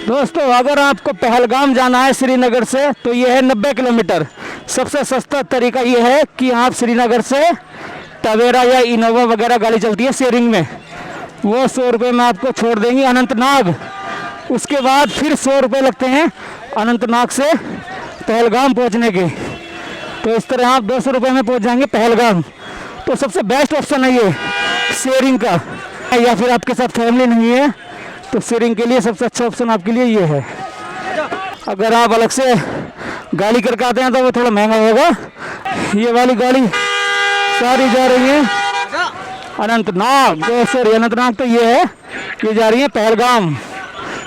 दोस्तों, अगर आपको पहलगाम जाना है श्रीनगर से तो ये है 90 किलोमीटर। सबसे सस्ता तरीका ये है कि आप श्रीनगर से टवेरा या इनोवा वगैरह गाड़ी चलती है शेयरिंग में, वो 100 रुपये में आपको छोड़ देंगी अनंतनाग। उसके बाद फिर 100 रुपये लगते हैं अनंतनाग से पहलगाम पहुंचने के। तो इस तरह आप 200 रुपये में पहुंच जाएंगे पहलगाम। तो सबसे बेस्ट ऑप्शन है ये शेयरिंग का। या फिर आपके साथ फैमिली नहीं है तो शेयरिंग के लिए सबसे अच्छा ऑप्शन आपके लिए ये है। अगर आप अलग से गाड़ी करके आते हैं तो वो थोड़ा महंगा होगा। ये वाली गाड़ी सारी जा रही है अनंतनाग। सॉरी, अनंतनाग तो ये है, ये जा रही है पहलगाम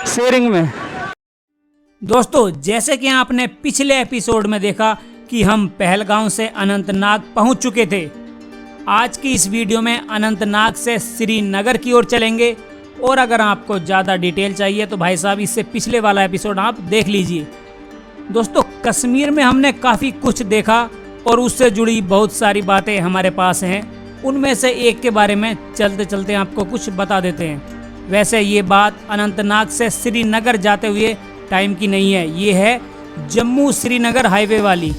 शेयरिंग में। दोस्तों, जैसे कि आपने पिछले एपिसोड में देखा कि हम पहलगाम से अनंतनाग पहुंच चुके थे। आज की इस वीडियो में अनंतनाग से श्रीनगर की ओर चलेंगे। और अगर आपको ज़्यादा डिटेल चाहिए तो भाई साहब इससे पिछले वाला एपिसोड आप देख लीजिए। दोस्तों, कश्मीर में हमने काफ़ी कुछ देखा और उससे जुड़ी बहुत सारी बातें हमारे पास हैं। उनमें से एक के बारे में चलते चलते आपको कुछ बता देते हैं। वैसे ये बात अनंतनाग से श्रीनगर जाते हुए टाइम की नहीं है, ये है जम्मू श्रीनगर हाईवे वाली।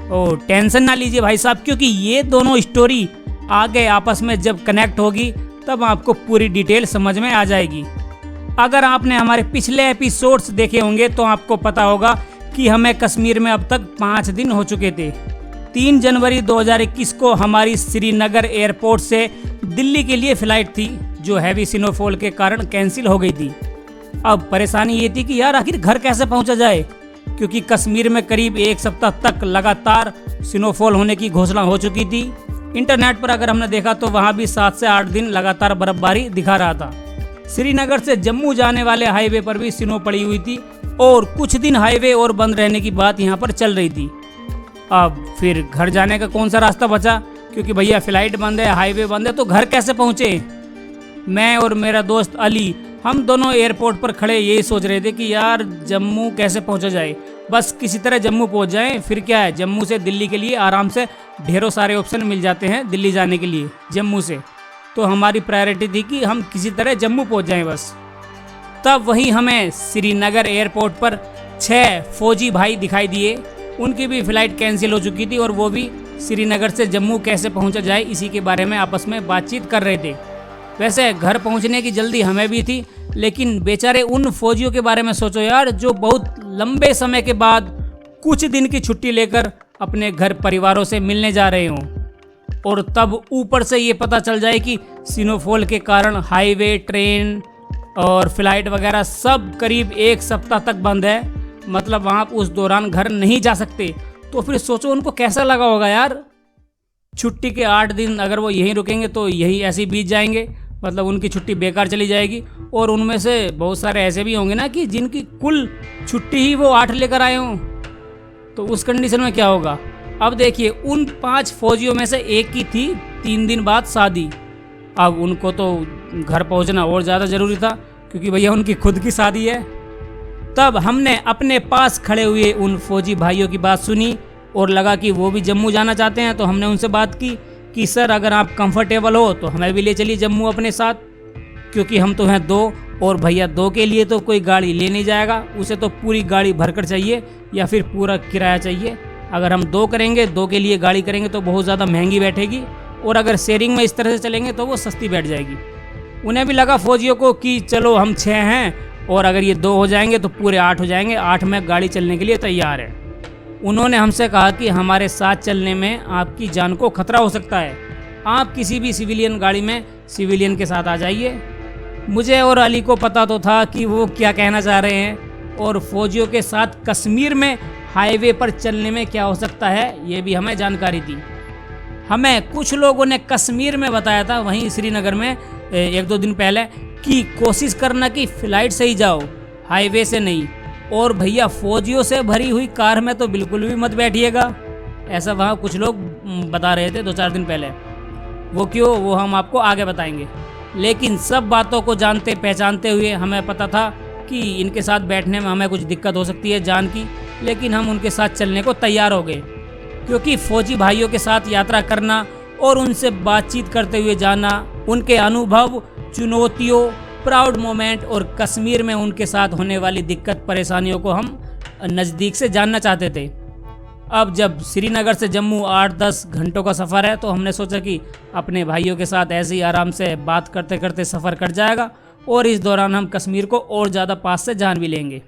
ओ टेंशन ना लीजिए भाई साहब, क्योंकि ये दोनों स्टोरी आगे आपस में जब कनेक्ट होगी तब आपको पूरी डिटेल समझ में आ जाएगी। अगर आपने हमारे पिछले एपिसोड्स देखे होंगे तो आपको पता होगा कि हमें कश्मीर में अब तक 5 दिन हो चुके थे। 3 जनवरी 2021 को हमारी श्रीनगर एयरपोर्ट से दिल्ली के लिए फ़्लाइट थी, जो हैवी स्नोफॉल के कारण कैंसिल हो गई थी। अब परेशानी ये थी कि यार आखिर घर कैसे पहुंचा जाए, क्योंकि कश्मीर में करीब 1 सप्ताह तक लगातार स्नोफॉल होने की घोषणा हो चुकी थी। इंटरनेट पर अगर हमने देखा तो वहाँ भी 7 से 8 दिन लगातार बर्फबारी दिखा रहा था। श्रीनगर से जम्मू जाने वाले हाईवे पर भी स्नो पड़ी हुई थी और कुछ दिन हाईवे और बंद रहने की बात यहाँ पर चल रही थी। अब फिर घर जाने का कौन सा रास्ता बचा, क्योंकि भैया फ़्लाइट बंद है, हाईवे बंद है, तो घर कैसे पहुँचे। मैं और मेरा दोस्त अली, हम दोनों एयरपोर्ट पर खड़े यही सोच रहे थे कि यार जम्मू कैसे पहुंचा जाए, बस किसी तरह जम्मू पहुंच जाएं। फिर क्या है, जम्मू से दिल्ली के लिए आराम से ढेरों सारे ऑप्शन मिल जाते हैं दिल्ली जाने के लिए जम्मू से। तो हमारी प्रायोरिटी थी कि हम किसी तरह जम्मू पहुंच जाएं बस। तब वहीं हमें श्रीनगर एयरपोर्ट पर 6 फौजी भाई दिखाई दिए। उनकी भी फ़्लाइट कैंसिल हो चुकी थी और वो भी श्रीनगर से जम्मू कैसे पहुँचा जाए इसी के बारे में आपस में बातचीत कर रहे थे। वैसे घर पहुंचने की जल्दी हमें भी थी, लेकिन बेचारे उन फौजियों के बारे में सोचो यार, जो बहुत लंबे समय के बाद कुछ दिन की छुट्टी लेकर अपने घर परिवारों से मिलने जा रहे हों। और तब ऊपर से ये पता चल जाए कि स्नोफॉल के कारण हाईवे, ट्रेन और फ्लाइट वगैरह सब करीब 1 सप्ताह तक बंद है। मतलब वहाँ उस दौरान घर नहीं जा सकते। तो फिर सोचो उनको कैसा लगा होगा यार। छुट्टी के 8 दिन अगर वो यहीं रुकेंगे तो यही ऐसे ही बीत जाएंगे, मतलब उनकी छुट्टी बेकार चली जाएगी। और उनमें से बहुत सारे ऐसे भी होंगे ना कि जिनकी कुल छुट्टी ही वो 8 लेकर आए हों, तो उस कंडीशन में क्या होगा। अब देखिए, उन 5 फौजियों में से एक की थी 3 दिन बाद शादी। अब उनको तो घर पहुंचना और ज़्यादा ज़रूरी था, क्योंकि भैया उनकी खुद की शादी है। तब हमने अपने पास खड़े हुए उन फौजी भाइयों की बात सुनी और लगा कि वो भी जम्मू जाना चाहते हैं। तो हमने उनसे बात की कि सर अगर आप कंफर्टेबल हो तो हमें भी ले चलिए जम्मू अपने साथ, क्योंकि हम तो हैं 2 और भैया 2 के लिए तो कोई गाड़ी ले नहीं जाएगा, उसे तो पूरी गाड़ी भरकर चाहिए या फिर पूरा किराया चाहिए। अगर हम 2 करेंगे, 2 के लिए गाड़ी करेंगे तो बहुत ज़्यादा महंगी बैठेगी, और अगर शेयरिंग में इस तरह से चलेंगे तो वो सस्ती बैठ जाएगी। उन्हें भी लगा फौजियों को कि चलो हम 6 हैं और अगर ये 2 हो जाएंगे तो पूरे 8 हो जाएंगे, 8 में गाड़ी चलने के लिए तैयार है। उन्होंने हमसे कहा कि हमारे साथ चलने में आपकी जान को खतरा हो सकता है, आप किसी भी सिविलियन गाड़ी में सिविलियन के साथ आ जाइए। मुझे और अली को पता तो था कि वो क्या कहना चाह रहे हैं, और फौजियों के साथ कश्मीर में हाईवे पर चलने में क्या हो सकता है ये भी हमें जानकारी थी। हमें कुछ लोगों ने कश्मीर में बताया था, वहीं श्रीनगर में 1-2 दिन पहले, कि कोशिश करना कि फ़्लाइट से ही जाओ, हाईवे से नहीं। और भैया फौजियों से भरी हुई कार में तो बिल्कुल भी मत बैठिएगा, ऐसा वहाँ कुछ लोग बता रहे थे 2-4 दिन पहले। वो क्यों, वो हम आपको आगे बताएंगे। लेकिन सब बातों को जानते पहचानते हुए हमें पता था कि इनके साथ बैठने में हमें कुछ दिक्कत हो सकती है जान की, लेकिन हम उनके साथ चलने को तैयार हो गए, क्योंकि फौजी भाइयों के साथ यात्रा करना और उनसे बातचीत करते हुए जाना उनके अनुभव, चुनौतियों, प्राउड मोमेंट और कश्मीर में उनके साथ होने वाली दिक्कत परेशानियों को हम नज़दीक से जानना चाहते थे। अब जब श्रीनगर से जम्मू 8-10 घंटों का सफ़र है तो हमने सोचा कि अपने भाइयों के साथ ऐसे ही आराम से बात करते करते सफ़र कट जाएगा और इस दौरान हम कश्मीर को और ज़्यादा पास से जान भी लेंगे।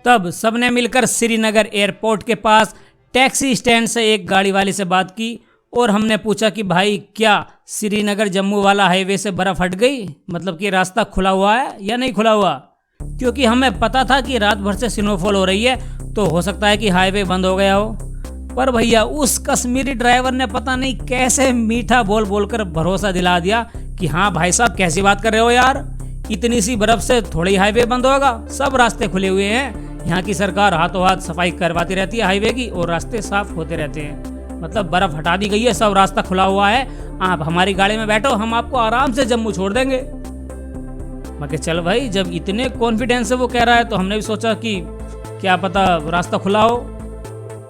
तब सबने मिलकर श्रीनगर एयरपोर्ट के पास टैक्सी स्टैंड से एक गाड़ी वाले से बात की और हमने पूछा कि भाई क्या श्रीनगर जम्मू वाला हाईवे से बर्फ़ हट गई, मतलब कि रास्ता खुला हुआ है या नहीं खुला हुआ, क्योंकि हमें पता था कि रात भर से स्नोफॉल हो रही है तो हो सकता है कि हाईवे बंद हो गया हो। पर भैया उस कश्मीरी ड्राइवर ने पता नहीं कैसे मीठा बोल बोलकर भरोसा दिला दिया कि हाँ भाई साहब कैसी बात कर रहे हो यार, इतनी सी बर्फ से थोड़ी हाईवे बंद होगा, सब रास्ते खुले हुए हैं, यहाँ की सरकार हाथों हाथ सफाई करवाती रहती है हाईवे की और रास्ते साफ होते रहते हैं, मतलब बर्फ हटा दी गई है, सब रास्ता खुला हुआ है, आप हमारी गाड़ी में बैठो, हम आपको आराम से जम्मू छोड़ देंगे। मैं चल भाई, जब इतने कॉन्फिडेंस से वो कह रहा है तो हमने भी सोचा कि क्या पता रास्ता खुला हो।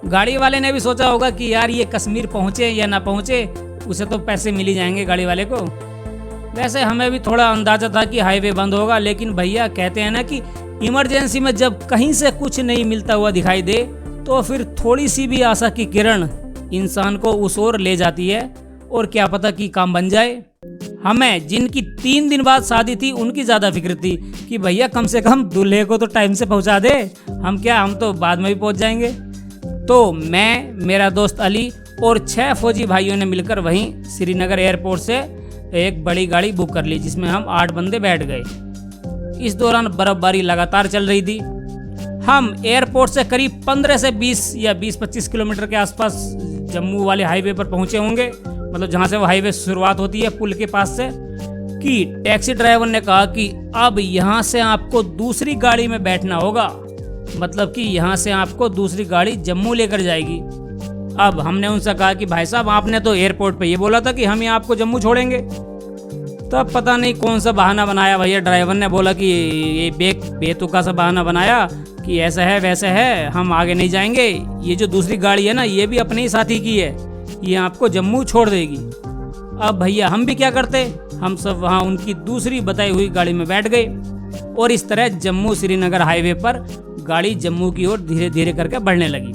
गाड़ी वाले ने भी सोचा होगा कि यार ये कश्मीर पहुँचे या ना पहुँचे, उसे तो पैसे मिल ही जाएंगे गाड़ी वाले को। वैसे हमें भी थोड़ा अंदाजा था कि हाईवे बंद होगा, लेकिन भैया कहते हैं ना कि इमरजेंसी में जब कहीं से कुछ नहीं मिलता हुआ दिखाई दे तो फिर थोड़ी सी भी आशा की किरण इंसान को उस ओर ले जाती है और क्या पता कि काम बन जाए। हमें जिनकी 3 दिन बाद शादी थी उनकी ज़्यादा फिक्र थी कि भैया कम से कम दूल्हे को तो टाइम से पहुंचा दे, हम तो बाद में भी पहुंच जाएंगे। तो मैं, मेरा दोस्त अली और 6 फौजी भाइयों ने मिलकर वहीं श्रीनगर एयरपोर्ट से एक बड़ी गाड़ी बुक कर ली जिसमें हम 8 बंदे बैठ गए। इस दौरान बर्फबारी लगातार चल रही थी। हम एयरपोर्ट से करीब 15 से 20 या 20-25 किलोमीटर के आसपास जम्मू वाले हाईवे पर पहुंचे होंगे, मतलब जहां से वो हाईवे शुरुआत होती है पुल के पास से, कि टैक्सी ड्राइवर ने कहा कि अब यहां से आपको दूसरी गाड़ी में बैठना होगा, मतलब कि यहां से आपको दूसरी गाड़ी जम्मू लेकर जाएगी। अब हमने उनसे कहा कि भाई साहब आपने तो एयरपोर्ट पे ये बोला था कि हम यहाँ आपको जम्मू छोड़ेंगे। तब पता नहीं कौन सा बहाना बनाया भैया ड्राइवर ने, बोला कि ये बेतुका सा बहाना बनाया कि ऐसा है वैसा है, हम आगे नहीं जाएंगे, ये जो दूसरी गाड़ी है ना ये भी अपने ही साथी की है, ये आपको जम्मू छोड़ देगी। अब भैया हम भी क्या करते, हम सब वहाँ उनकी दूसरी बताई हुई गाड़ी में बैठ गए और इस तरह जम्मू श्रीनगर हाईवे पर गाड़ी जम्मू की ओर धीरे धीरे करके बढ़ने लगी।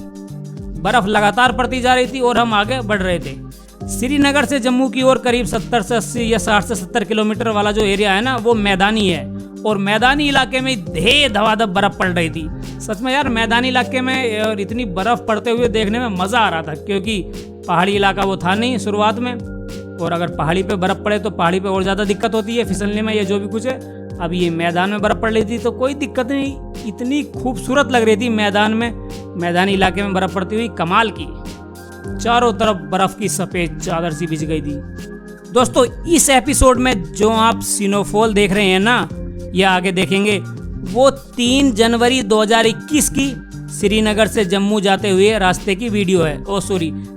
बर्फ लगातार पड़ती जा रही थी और हम आगे बढ़ रहे थे। श्रीनगर से जम्मू की ओर करीब 70 से 80 या 60 से 70 किलोमीटर वाला जो एरिया है ना वो मैदानी है और मैदानी इलाके में ढेर धवाधप बर्फ पड़ रही थी। सच में यार मैदानी इलाके में और इतनी बर्फ पड़ते हुए देखने में मज़ा आ रहा था, क्योंकि पहाड़ी इलाका वो था नहीं शुरुआत में, और अगर पहाड़ी पे बर्फ़ पड़े तो पहाड़ी पे और ज़्यादा दिक्कत होती है फिसलने में या जो भी कुछ है। अब ये मैदान में बर्फ़ पड़ रही थी तो कोई दिक्कत नहीं, इतनी खूबसूरत लग रही थी मैदान में, मैदानी इलाके में बर्फ़ पड़ती हुई कमाल की। चारों तरफ बर्फ़ की सफ़ेद चादर सी बिछ गई थी। दोस्तों इस एपिसोड में जो आप स्नोफॉल देख रहे हैं ना या आगे देखेंगे, वो 3 जनवरी 2021 की श्रीनगर से जम्मू जाते हुए रास्ते की वीडियो है।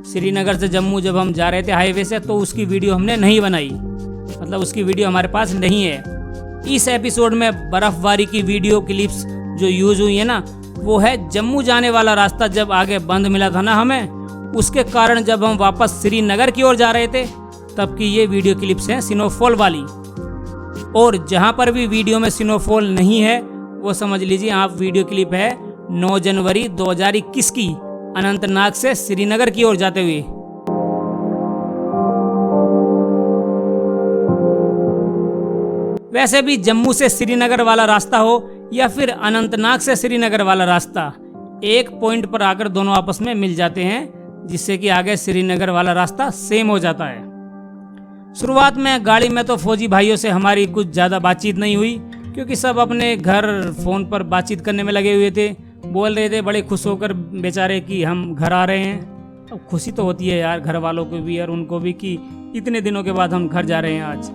श्रीनगर से जम्मू जब हम जा रहे थे हाईवे से तो उसकी वीडियो हमने नहीं बनाई, मतलब उसकी वीडियो हमारे पास नहीं है। इस एपिसोड में बर्फबारी की वीडियो क्लिप्स जो यूज हुई है ना वो है जम्मू जाने वाला रास्ता जब आगे बंद मिला था ना हमें, उसके कारण जब हम वापस श्रीनगर की ओर जा रहे थे तब की ये वीडियो क्लिप्स हैं स्नोफॉल वाली। और जहाँ पर भी वीडियो में स्नोफॉल नहीं है वो समझ लीजिए आप वीडियो क्लिप है 9 जनवरी 2021 की अनंतनाग से श्रीनगर की ओर जाते हुए। वैसे भी जम्मू से श्रीनगर वाला रास्ता हो या फिर अनंतनाग से श्रीनगर वाला रास्ता, एक पॉइंट पर आकर दोनों आपस में मिल जाते हैं, जिससे कि आगे श्रीनगर वाला रास्ता सेम हो जाता है। शुरुआत में गाड़ी में तो फौजी भाइयों से हमारी कुछ ज़्यादा बातचीत नहीं हुई, क्योंकि सब अपने घर फ़ोन पर बातचीत करने में लगे हुए थे, बोल रहे थे बड़े खुश होकर बेचारे कि हम घर आ रहे हैं। अब खुशी तो होती है यार घर वालों को भी और उनको भी कि इतने दिनों के बाद हम घर जा रहे हैं आज।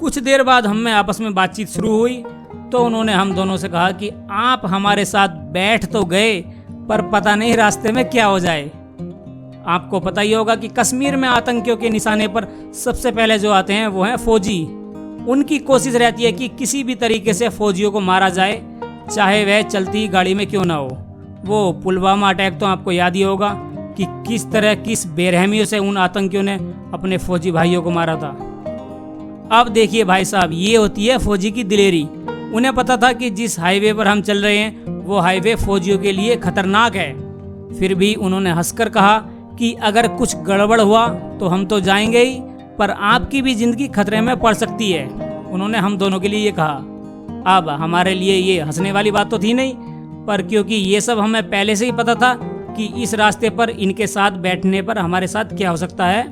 कुछ देर बाद हम में आपस में बातचीत शुरू हुई तो उन्होंने हम दोनों से कहा कि आप हमारे साथ बैठ तो गए पर पता नहीं रास्ते में क्या हो जाए। आपको पता ही होगा कि कश्मीर में आतंकियों के निशाने पर सबसे पहले जो आते हैं वो हैं फौजी। उनकी कोशिश रहती है कि किसी भी तरीके से फौजियों को मारा जाए, चाहे वह चलती गाड़ी में क्यों ना हो। वो पुलवामा अटैक तो आपको याद ही होगा कि किस तरह किस बेरहमियों से उन आतंकियों ने अपने फौजी भाइयों को मारा था। अब देखिए भाई साहब, ये होती है फौजी की दिलेरी। उन्हें पता था कि जिस हाईवे पर हम चल रहे हैं वो हाईवे फौजियों के लिए खतरनाक है। फिर भी उन्होंने हंसकर कहा कि अगर कुछ गड़बड़ हुआ तो हम तो जाएंगे ही, पर आपकी भी जिंदगी खतरे में पड़ सकती है। उन्होंने हम दोनों के लिए ये कहा। अब हमारे लिए ये हंसने वाली बात तो थी नहीं, पर क्योंकि ये सब हमें पहले से ही पता था कि इस रास्ते पर इनके साथ बैठने पर हमारे साथ क्या हो सकता है,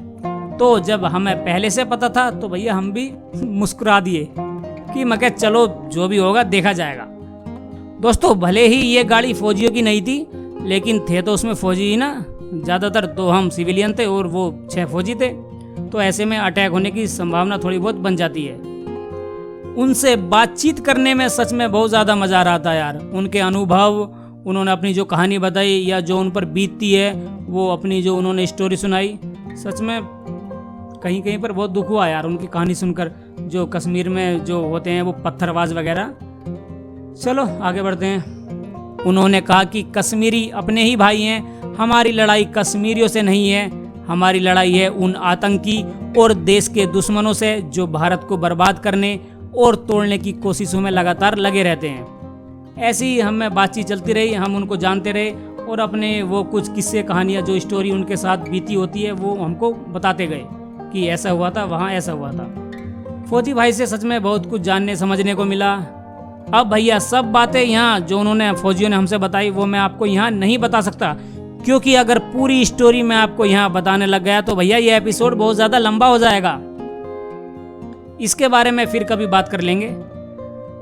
तो जब हमें पहले से पता था तो भैया हम भी मुस्कुरा दिए कि मैं चलो जो भी होगा देखा जाएगा। दोस्तों, भले ही ये गाड़ी फौजियों की नहीं थी, लेकिन थे तो उसमें फौजी ही ना। ज़्यादातर तो हम सिविलियन थे और वो 6 फौजी थे, तो ऐसे में अटैक होने की संभावना थोड़ी बहुत बन जाती है। उनसे बातचीत करने में सच में बहुत ज़्यादा मज़ा आ रहा था यार। उनके अनुभव, उन्होंने अपनी जो कहानी बताई या जो उन पर बीतती है, वो अपनी जो उन्होंने स्टोरी सुनाई, सच में कहीं कहीं पर बहुत दुख हुआ यार उनकी कहानी सुनकर। जो कश्मीर में जो होते हैं वो पत्थरबाज वगैरह। चलो आगे बढ़ते हैं। उन्होंने कहा कि कश्मीरी अपने ही भाई हैं, हमारी लड़ाई कश्मीरियों से नहीं है, हमारी लड़ाई है उन आतंकी और देश के दुश्मनों से जो भारत को बर्बाद करने और तोड़ने की कोशिशों में लगातार लगे रहते हैं। ऐसी ही हमें बातचीत चलती रही, हम उनको जानते रहे और अपने वो कुछ किस्से कहानियाँ जो स्टोरी उनके साथ बीती होती है वो हमको बताते गए कि ऐसा हुआ था, वहाँ ऐसा हुआ था। फौजी भाई से सच में बहुत कुछ जानने समझने को मिला। अब भैया सब बातें यहाँ जो उन्होंने फौजियों ने हमसे बताई वो मैं आपको यहाँ नहीं बता सकता, क्योंकि अगर पूरी स्टोरी मैं आपको यहाँ बताने लग गया तो भैया ये एपिसोड बहुत ज़्यादा लंबा हो जाएगा। इसके बारे में फिर कभी बात कर लेंगे।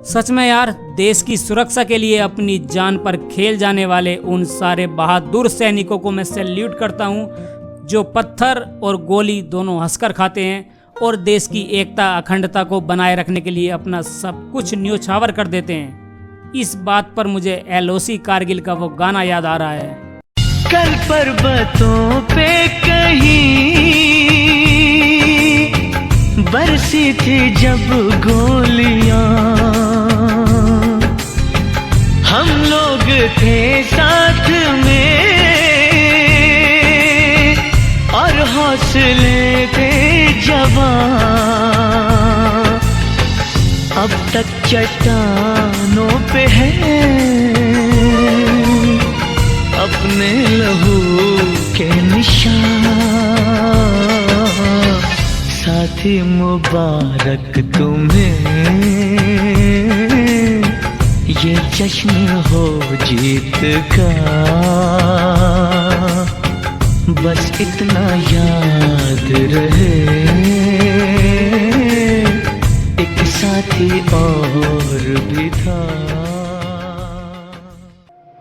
सच में यार, देश की सुरक्षा के लिए अपनी जान पर खेल जाने वाले उन सारे बहादुर सैनिकों को मैं सैल्यूट करता हूँ जो पत्थर और गोली दोनों हंसकर खाते हैं और देश की एकता अखंडता को बनाए रखने के लिए अपना सब कुछ न्योछावर कर देते हैं। इस बात पर मुझे LOC कारगिल का वो गाना याद आ रहा है। कल पर्वतों पे कहीं बरसी थी जब गोलियां, हम लोग थे साथ में और हौसले थे जवां। अब तक चट्टानों पे है अपने लहू के निशान। साथी मुबारक तुम्हें ये जश्न हो जीत का, बस इतना याद रहे एक साथी और भी था।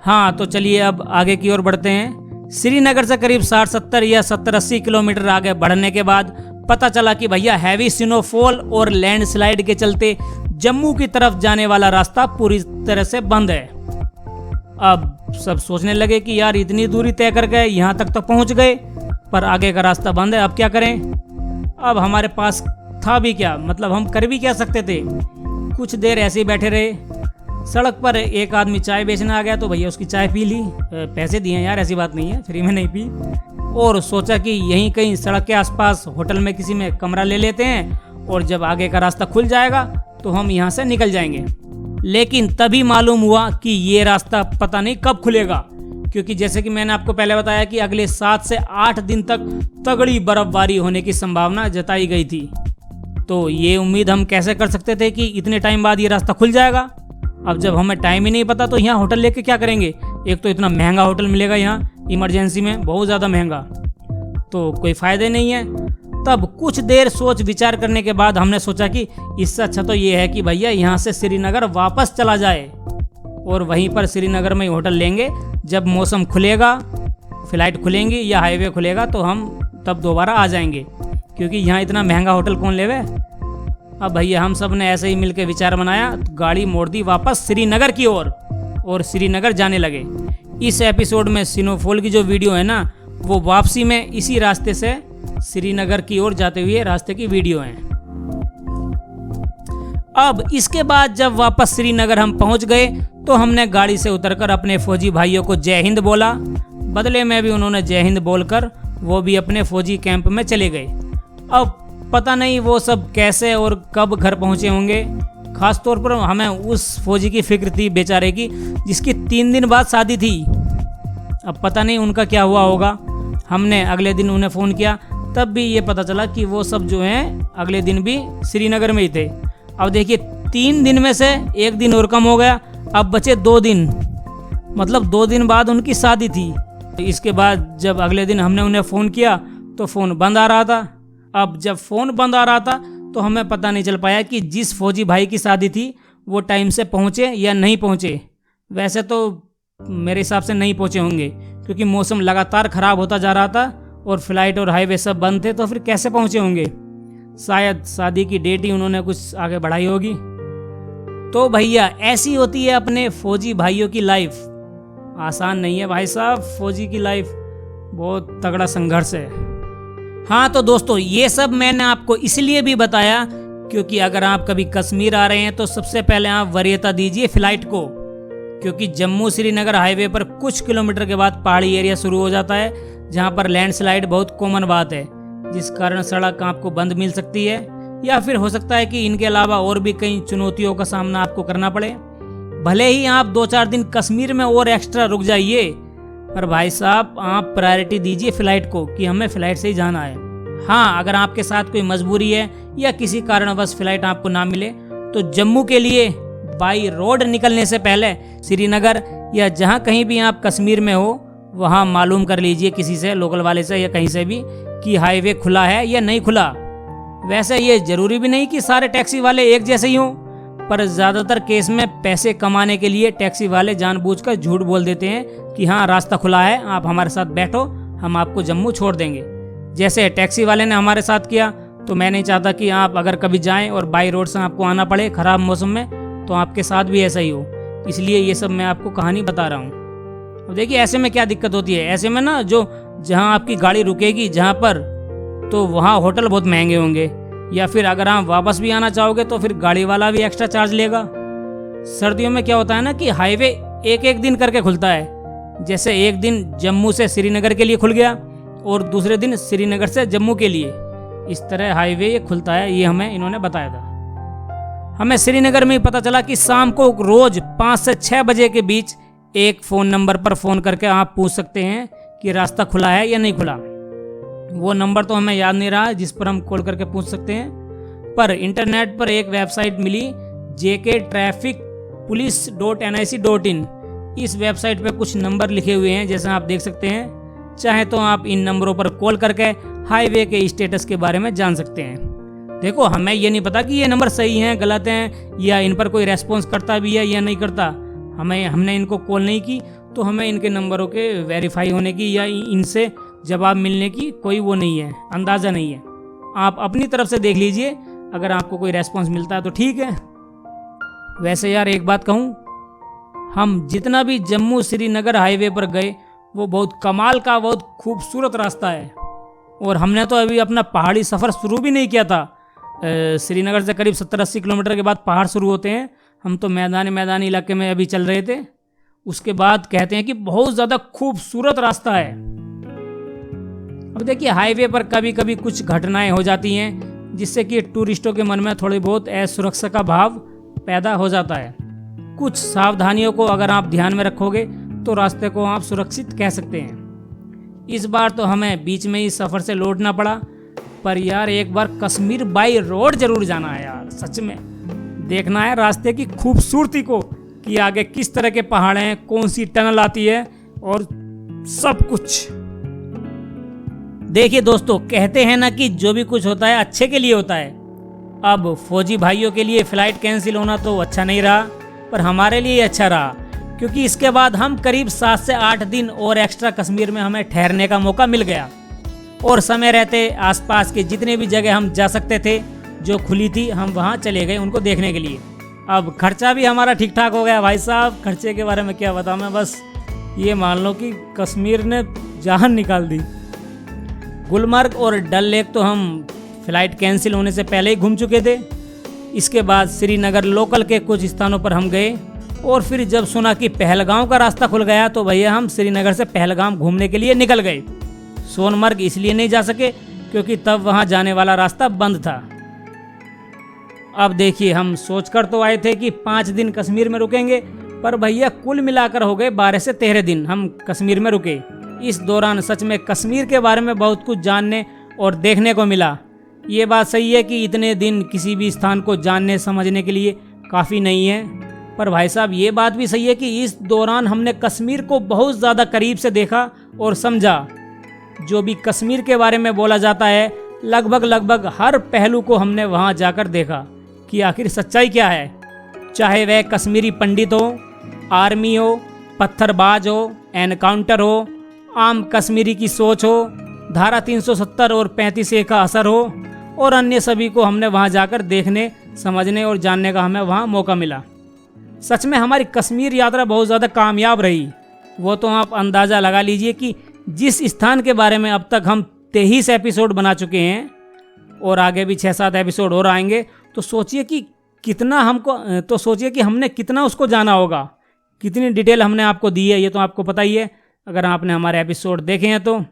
हाँ तो चलिए अब आगे की ओर बढ़ते हैं। श्रीनगर से करीब 60-70 या 70-80 किलोमीटर आगे बढ़ने के बाद पता चला कि भैया हैवी स्नोफॉल और लैंडस्लाइड के चलते जम्मू की तरफ जाने वाला रास्ता पूरी तरह से बंद है। अब सब सोचने लगे कि यार इतनी दूरी तय कर गए, यहाँ तक तो पहुँच गए, पर आगे का रास्ता बंद है, अब क्या करें। अब हमारे पास था भी क्या, मतलब हम कर भी क्या सकते थे। कुछ देर ऐसे ही बैठे रहे। सड़क पर एक आदमी चाय बेचने आ गया तो भैया उसकी चाय पी ली। पैसे दिए यार, ऐसी बात नहीं है, फ्री में नहीं पी। और सोचा कि यहीं कहीं सड़क के आसपास होटल में किसी में कमरा ले लेते हैं और जब आगे का रास्ता खुल जाएगा तो हम यहाँ से निकल जाएंगे। लेकिन तभी मालूम हुआ कि ये रास्ता पता नहीं कब खुलेगा, क्योंकि जैसे कि मैंने आपको पहले बताया कि अगले 7 से 8 दिन तक तगड़ी बर्फबारी होने की संभावना जताई गई थी। तो ये उम्मीद हम कैसे कर सकते थे कि इतने टाइम बाद ये रास्ता खुल जाएगा। अब जब हमें टाइम ही नहीं पता तो यहाँ होटल लेके क्या करेंगे। एक तो इतना महंगा होटल मिलेगा यहाँ इमरजेंसी में, बहुत ज़्यादा महंगा, तो कोई फ़ायदे नहीं है। तब कुछ देर सोच विचार करने के बाद हमने सोचा कि इससे अच्छा तो ये है कि भैया यहाँ से श्रीनगर वापस चला जाए और वहीं पर श्रीनगर में ही होटल लेंगे। जब मौसम खुलेगा, फ़्लाइट खुलेंगी या हाईवे खुलेगा तो हम तब दोबारा आ जाएंगे, क्योंकि यहाँ इतना महंगा होटल कौन लेवे। अब भैया हम सब ने ऐसे ही मिलकर विचार बनाया, गाड़ी मोड़ दी वापस श्रीनगर की ओर और श्रीनगर जाने लगे। इस एपिसोड में स्नोफॉल की जो वीडियो है ना, वो वापसी में इसी रास्ते से श्रीनगर की ओर जाते हुए रास्ते की वीडियो है। अब इसके बाद जब वापस श्रीनगर हम पहुंच गए तो हमने गाड़ी से उतरकर अपने फौजी भाइयों को जय हिंद बोला। बदले में भी उन्होंने जय हिंद बोलकर वो भी अपने फौजी कैंप में चले गए। अब अब पता नहीं वो सब कैसे और कब घर पहुंचे होंगे। खास तौर पर हमें उस फौजी की फिक्र थी बेचारे की, जिसकी 3 दिन बाद शादी थी। अब पता नहीं उनका क्या हुआ होगा। हमने अगले दिन उन्हें फ़ोन किया, तब भी ये पता चला कि वो सब जो हैं अगले दिन भी श्रीनगर में ही थे। अब देखिए 3 दिन में से 1 दिन और कम हो गया, अब बचे 2 दिन, मतलब 2 दिन बाद उनकी शादी थी। इसके बाद जब अगले दिन हमने उन्हें फ़ोन किया तो फ़ोन बंद आ रहा था। अब जब फ़ोन बंद आ रहा था तो हमें पता नहीं चल पाया कि जिस फौजी भाई की शादी थी वो टाइम से पहुँचे या नहीं पहुँचे। वैसे तो मेरे हिसाब से नहीं पहुँचे होंगे, क्योंकि मौसम लगातार ख़राब होता जा रहा था और फ्लाइट और हाईवे सब बंद थे, तो फिर कैसे पहुँचे होंगे। शायद शादी की डेट ही उन्होंने कुछ आगे बढ़ाई होगी। तो भैया ऐसी होती है अपने फौजी भाइयों की लाइफ। आसान नहीं है भाई साहब, फौजी की लाइफ बहुत तगड़ा संघर्ष है। हाँ तो दोस्तों, ये सब मैंने आपको इसलिए भी बताया क्योंकि अगर आप कभी कश्मीर आ रहे हैं तो सबसे पहले आप वरीयता दीजिए फ्लाइट को, क्योंकि जम्मू श्रीनगर हाईवे पर कुछ किलोमीटर के बाद पहाड़ी एरिया शुरू हो जाता है, जहाँ पर लैंडस्लाइड बहुत कॉमन बात है, जिस कारण सड़क आपको बंद मिल सकती है, या फिर हो सकता है कि इनके अलावा और भी कई चुनौतियों का सामना आपको करना पड़े। भले ही आप 2-4 दिन कश्मीर में और एक्स्ट्रा रुक जाइए, पर भाई साहब आप प्रायोरिटी दीजिए फ्लाइट को कि हमें फ्लाइट से ही जाना है। हाँ, अगर आपके साथ कोई मजबूरी है या किसी कारणवश फ्लाइट आपको ना मिले तो जम्मू के लिए बाई रोड निकलने से पहले श्रीनगर या जहाँ कहीं भी आप कश्मीर में हो वहाँ मालूम कर लीजिए किसी से, लोकल वाले से या कहीं से भी, कि हाईवे खुला है या नहीं खुला। वैसे ये जरूरी भी नहीं कि सारे टैक्सी वाले एक जैसे ही हों, पर ज़्यादातर केस में पैसे कमाने के लिए टैक्सी वाले जानबूझकर झूठ बोल देते हैं कि हाँ रास्ता खुला है, आप हमारे साथ बैठो, हम आपको जम्मू छोड़ देंगे। जैसे टैक्सी वाले ने हमारे साथ किया, तो मैं नहीं चाहता कि आप अगर कभी जाएं और बाई रोड से आपको आना पड़े ख़राब मौसम में, तो आपके साथ भी ऐसा ही हो। इसलिए ये सब मैं आपको कहानी बता रहा हूँ। अब देखिए ऐसे में क्या दिक्कत होती है, ऐसे में ना जो जहाँ आपकी गाड़ी रुकेगी जहाँ पर, तो वहाँ होटल बहुत महंगे होंगे, या फिर अगर आप वापस भी आना चाहोगे तो फिर गाड़ी वाला भी एक्स्ट्रा चार्ज लेगा। सर्दियों में क्या होता है ना कि हाईवे एक दिन करके खुलता है, जैसे एक दिन जम्मू से श्रीनगर के लिए खुल गया और दूसरे दिन श्रीनगर से जम्मू के लिए, इस तरह हाईवे ये खुलता है। ये हमें इन्होंने बताया था। हमें श्रीनगर में ही पता चला कि शाम को रोज 5 से 6 बजे के बीच एक फ़ोन नंबर पर फ़ोन करके आप पूछ सकते हैं कि रास्ता खुला है या नहीं खुला। वो नंबर तो हमें याद नहीं रहा जिस पर हम कॉल करके पूछ सकते हैं, पर इंटरनेट पर एक वेबसाइट मिली jktrafficpolice.nic.in। इस वेबसाइट पे कुछ नंबर लिखे हुए हैं जैसा आप देख सकते हैं। चाहे तो आप इन नंबरों पर कॉल करके हाईवे के स्टेटस के बारे में जान सकते हैं। देखो हमें ये नहीं पता कि ये नंबर सही हैं गलत हैं, या इन पर कोई रेस्पॉन्स करता भी है या नहीं करता। हमने इनको कॉल नहीं की, तो हमें इनके नंबरों के वेरीफाई होने की या इनसे जवाब मिलने की कोई वो नहीं है, अंदाज़ा नहीं है। आप अपनी तरफ से देख लीजिए, अगर आपको कोई रेस्पॉन्स मिलता है तो ठीक है। वैसे यार एक बात कहूँ, हम जितना भी जम्मू श्रीनगर हाईवे पर गए वो बहुत कमाल का, बहुत खूबसूरत रास्ता है। और हमने तो अभी अपना पहाड़ी सफ़र शुरू भी नहीं किया था। श्रीनगर से करीब 70-80 किलोमीटर के बाद पहाड़ शुरू होते हैं। हम तो मैदानी इलाके में अभी चल रहे थे। उसके बाद कहते हैं कि बहुत ज़्यादा खूबसूरत रास्ता है। अब देखिए हाईवे पर कभी कभी कुछ घटनाएं हो जाती हैं जिससे कि टूरिस्टों के मन में थोड़ी बहुत असुरक्षा का भाव पैदा हो जाता है। कुछ सावधानियों को अगर आप ध्यान में रखोगे तो रास्ते को आप सुरक्षित कह सकते हैं। इस बार तो हमें बीच में ही सफ़र से लौटना पड़ा, पर यार एक बार कश्मीर बाई रोड जरूर जाना है यार। सच में देखना है रास्ते की खूबसूरती को, कि आगे किस तरह के पहाड़ हैं, कौन सी टनल आती है और सब कुछ। देखिए दोस्तों, कहते हैं ना कि जो भी कुछ होता है अच्छे के लिए होता है। अब फौजी भाइयों के लिए फ़्लाइट कैंसिल होना तो अच्छा नहीं रहा, पर हमारे लिए अच्छा रहा, क्योंकि इसके बाद हम करीब 7 से 8 दिन और एक्स्ट्रा कश्मीर में हमें ठहरने का मौका मिल गया। और समय रहते आसपास के जितने भी जगह हम जा सकते थे जो खुली थी, हम वहाँ चले गए उनको देखने के लिए। अब खर्चा भी हमारा ठीक ठाक हो गया भाई साहब। खर्चे के बारे में क्या बताऊँ मैं, बस ये मान लो कि कश्मीर ने जान निकाल दी। गुलमर्ग और डल लेक तो हम फ़्लाइट कैंसिल होने से पहले ही घूम चुके थे। इसके बाद श्रीनगर लोकल के कुछ स्थानों पर हम गए, और फिर जब सुना कि पहलगाम का रास्ता खुल गया तो भैया हम श्रीनगर से पहलगाम घूमने के लिए निकल गए। सोनमर्ग इसलिए नहीं जा सके क्योंकि तब वहाँ जाने वाला रास्ता बंद था। अब देखिए, हम सोचकर तो आए थे कि 5 दिन कश्मीर में रुकेंगे, पर भैया कुल मिलाकर हो गए 12 से 13 दिन हम कश्मीर में रुके। इस दौरान सच में कश्मीर के बारे में बहुत कुछ जानने और देखने को मिला। ये बात सही है कि इतने दिन किसी भी स्थान को जानने समझने के लिए काफ़ी नहीं है, पर भाई साहब ये बात भी सही है कि इस दौरान हमने कश्मीर को बहुत ज़्यादा करीब से देखा और समझा। जो भी कश्मीर के बारे में बोला जाता है, लगभग हर पहलू को हमने वहाँ जाकर देखा कि आखिर सच्चाई क्या है। चाहे वह कश्मीरी पंडित हो, आर्मी हो, पत्थरबाज हो, एनकाउंटर हो, आम कश्मीरी की सोच हो, धारा 370 और 35A का असर हो, और अन्य सभी को हमने वहाँ जाकर देखने, समझने और जानने का हमें वहाँ मौका मिला। सच में हमारी कश्मीर यात्रा बहुत ज़्यादा कामयाब रही। वो तो आप अंदाज़ा लगा लीजिए कि जिस स्थान के बारे में अब तक हम 23 एपिसोड बना चुके हैं और आगे भी 6-7 एपिसोड और आएंगे, तो सोचिए कि हमने कितना उसको जाना होगा, कितनी डिटेल हमने आपको दी है। ये तो आपको पता ही है अगर आपने हमारे एपिसोड देखे हैं तो।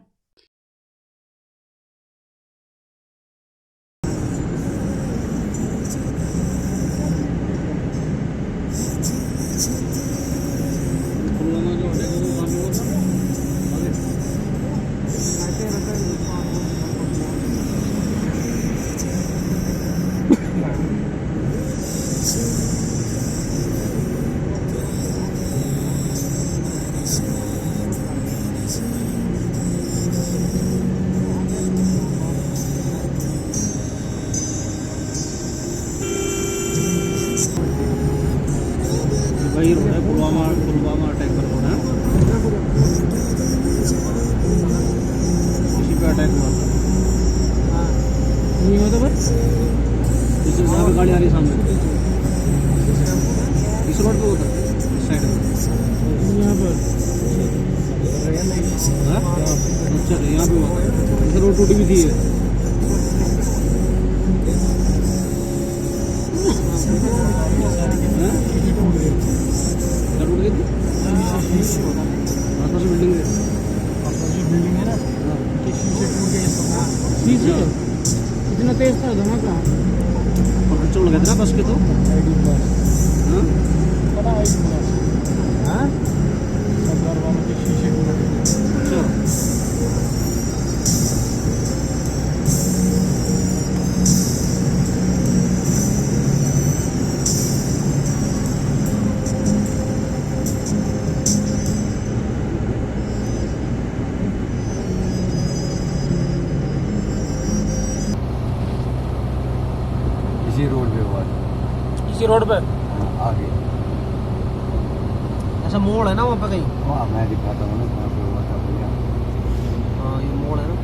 वही रोड है, पुलवामा अटैक पर रोड है, इसी पे अटैक हुआ था। नहीं होता बस इसी जहाँ पे गाड़ी आ रही सामने, इस रोड पे होता, इस साइड में यहाँ पर। अच्छा, यहाँ पे हुआ, इस रोड टूटी भी थी। बिल्डिंग है ना, शीशे टूट गए। शीशे इतना तेज था धमाका, और चोट गए थे ना बस के। तो शीशे टूट गए। अच्छा, इसी रोड पे हुआ था, इसी रोड पे आगे। ऐसा मोड़ है ना वहाँ पे कहीं? हाँ, मैं दिखाता हूँ ना कहाँ पे हुआ था भैया। हाँ, ये मोड़ है ना।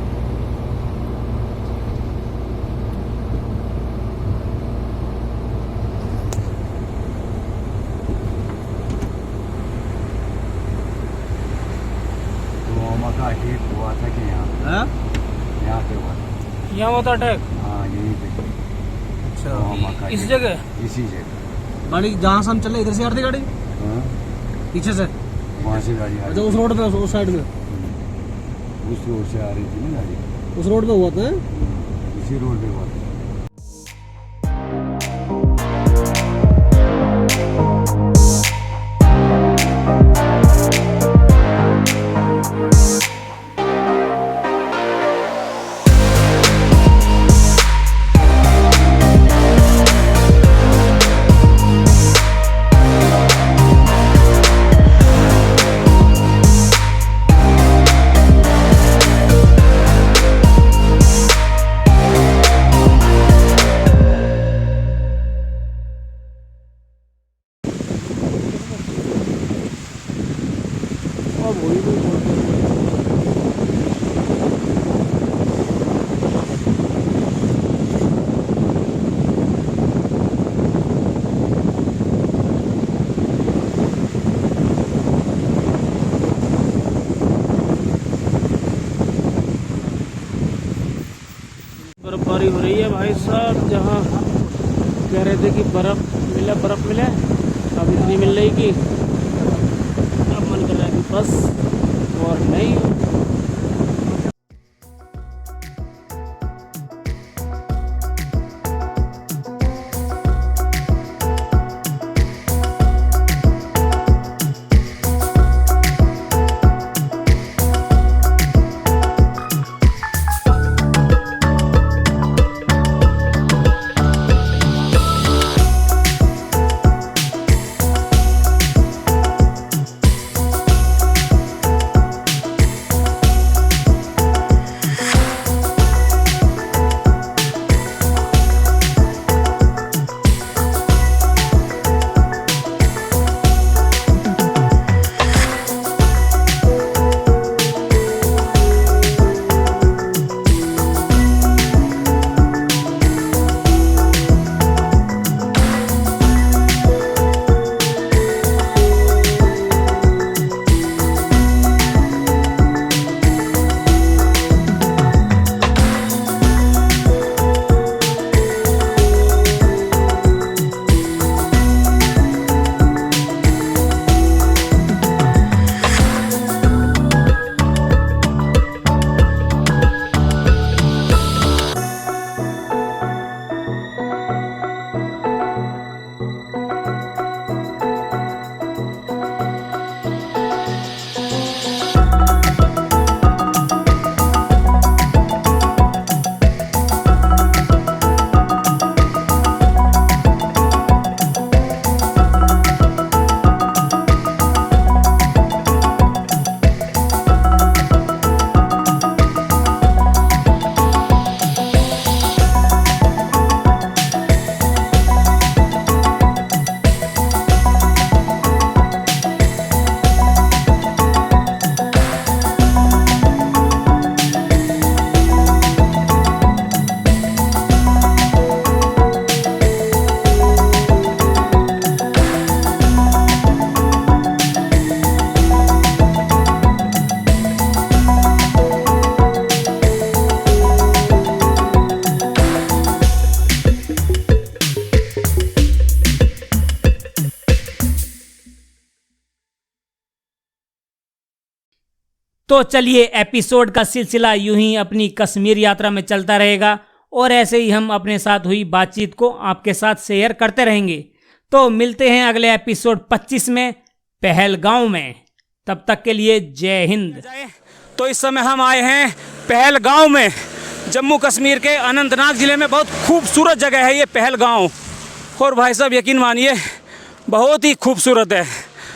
पुलवामा का अटैक हुआ था कि यहाँ पे हुआ था। यहाँ हुआ था अटैक? हाँ, यहीं पे। पुलवामा का इस attack। जगह इसी जगह। गाड़ी जहाँ से हम चले इधर से आ रही थी गाड़ी, हाँ, पीछे से। वहाँ से गाड़ी आ अच्छा, रही उस रोड पे, उस साइड में, थी। उस रोड से आ रही थी ना गाड़ी, उस रोड पे हुआ था। इसी रोड पे हुआ था। बर्फबारी हो रही है भाई साहब। जहाँ कह रहे थे कि बर्फ़ मिले, अब इतनी मिल रही कि अब मन कर रहा है कि बस और नहीं। तो चलिए एपिसोड का सिलसिला यूं ही अपनी कश्मीर यात्रा में चलता रहेगा और ऐसे ही हम अपने साथ हुई बातचीत को आपके साथ शेयर करते रहेंगे। तो मिलते हैं अगले एपिसोड 25 में पहलगांव में। तब तक के लिए जय हिंद। तो इस समय हम आए हैं पहलगांव में, जम्मू कश्मीर के अनंतनाग जिले में। बहुत खूबसूरत जगह है ये पहलगांव, और भाई साहब यकीन मानिए बहुत ही खूबसूरत है।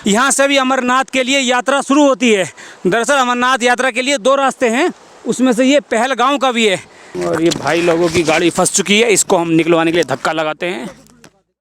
यहाँ से भी अमरनाथ के लिए यात्रा शुरू होती है। दरअसल अमरनाथ यात्रा के लिए 2 रास्ते हैं, उसमें से ये पहलगांव का भी है। और ये भाई लोगों की गाड़ी फंस चुकी है, इसको हम निकलवाने के लिए धक्का लगाते हैं।